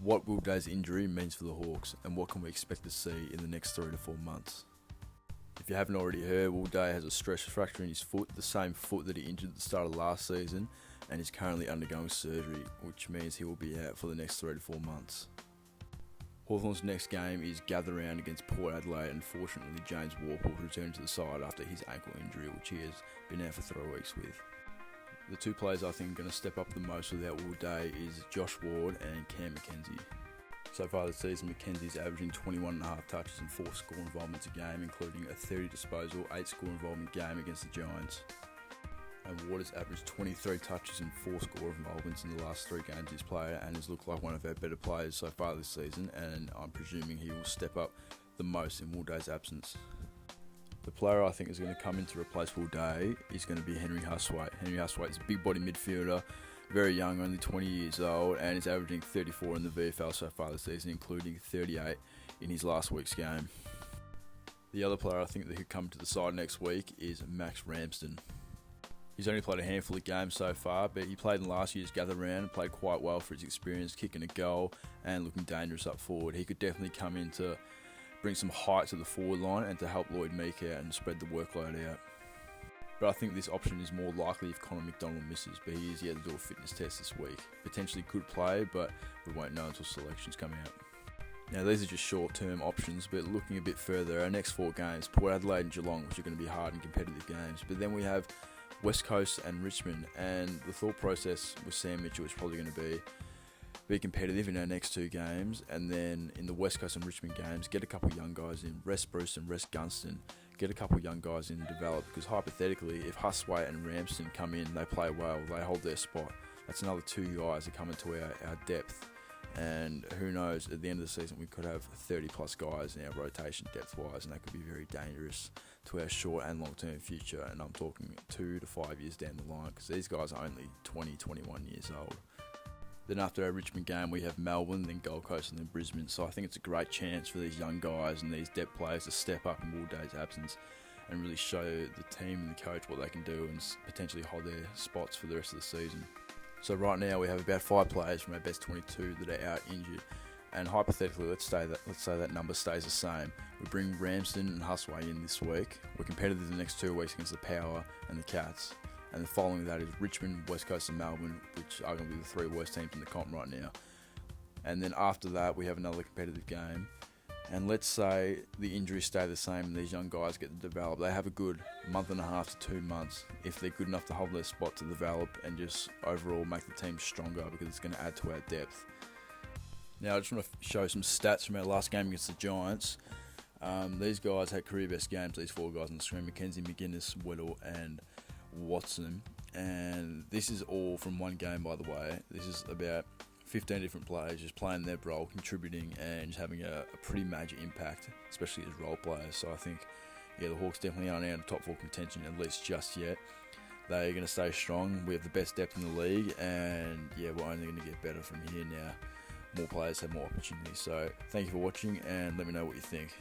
what Will Day's injury means for the Hawks and what can we expect to see in the next 3 to 4 months. If you haven't already heard, Will Day has a stress fracture in his foot, the same foot that he injured at the start of last season, and is currently undergoing surgery, which means he will be out for the next 3 to 4 months. Hawthorn's next game is gather round against Port Adelaide, and fortunately James Worpel returned to the side after his ankle injury, which he has been out for 3 weeks with. The two players I think are going to step up the most without Will Day is Josh Ward and Cam Mackenzie. So far this season, Mackenzie's averaging 21.5 touches and 4 score involvements a game, including a 30 disposal, 8 score involvement game against the Giants. And Ward has averaged 23 touches and 4 score involvements in the last 3 games he's played, and has looked like one of our better players so far this season, and I'm presuming he will step up the most in Will Day's absence. The player I think is going to come in to replace Will Day is going to be Henry Hustwaite. Henry Hustwaite is a big body midfielder, very young, only 20 years old, and is averaging 34 in the VFL so far this season, including 38 in his last week's game. The other player I think that could come to the side next week is Max Ramsden. He's only played a handful of games so far, but he played in last year's gather round and played quite well for his experience, kicking a goal and looking dangerous up forward. He could definitely come in to bring some height to the forward line and to help Lloyd Meek out and spread the workload out. But I think this option is more likely if Connor McDonald misses, but he is yet to do a fitness test this week. Potentially could play, but we won't know until selections come out. Now these are just short-term options, but looking a bit further, our next 4 games, Port Adelaide and Geelong, which are going to be hard and competitive games, but then we have West Coast and Richmond, and the thought process with Sam Mitchell is probably going to be competitive in our next 2 games, and then in the West Coast and Richmond games, get a couple young guys in, rest Bruce and rest Gunston, get a couple young guys in and develop, because hypothetically, if Hustwaite and Ramsden come in, they play well, they hold their spot, that's another 2 guys that come into our depth, and who knows, at the end of the season we could have 30 plus guys in our rotation depth wise, and that could be very dangerous to our short and long term future, and I'm talking 2 to 5 years down the line, because these guys are only 20, 21 years old. Then after our Richmond game we have Melbourne, then Gold Coast and then Brisbane, so I think it's a great chance for these young guys and these depth players to step up in Will Day's absence and really show the team and the coach what they can do and potentially hold their spots for the rest of the season. So right now we have about 5 players from our best 22 that are out injured, and hypothetically let's say that number stays the same. We bring Ramsden and Hustwaite in this week. We're competitive the next 2 weeks against the Power and the Cats, and then following that is Richmond, West Coast and Melbourne, which are going to be the 3 worst teams in the comp right now. And then after that we have another competitive game, and let's say the injuries stay the same and these young guys get to develop. They have a good month and a half to 2 months if they're good enough to hold their spot to develop and just overall make the team stronger, because it's going to add to our depth. Now I just want to show some stats from our last game against the Giants. These guys had career best games, these 4 guys on the screen: Mackenzie, McGuinness, Weddle and Watson, and this is all from one game, by the way. This is about 15 different players just playing their role, contributing and just having a pretty major impact, especially as role players. So I think, the Hawks definitely aren't out of top 4 contention, at least just yet. They're going to stay strong. We have the best depth in the league, and we're only going to get better from here now. More players have more opportunities. So thank you for watching, and let me know what you think.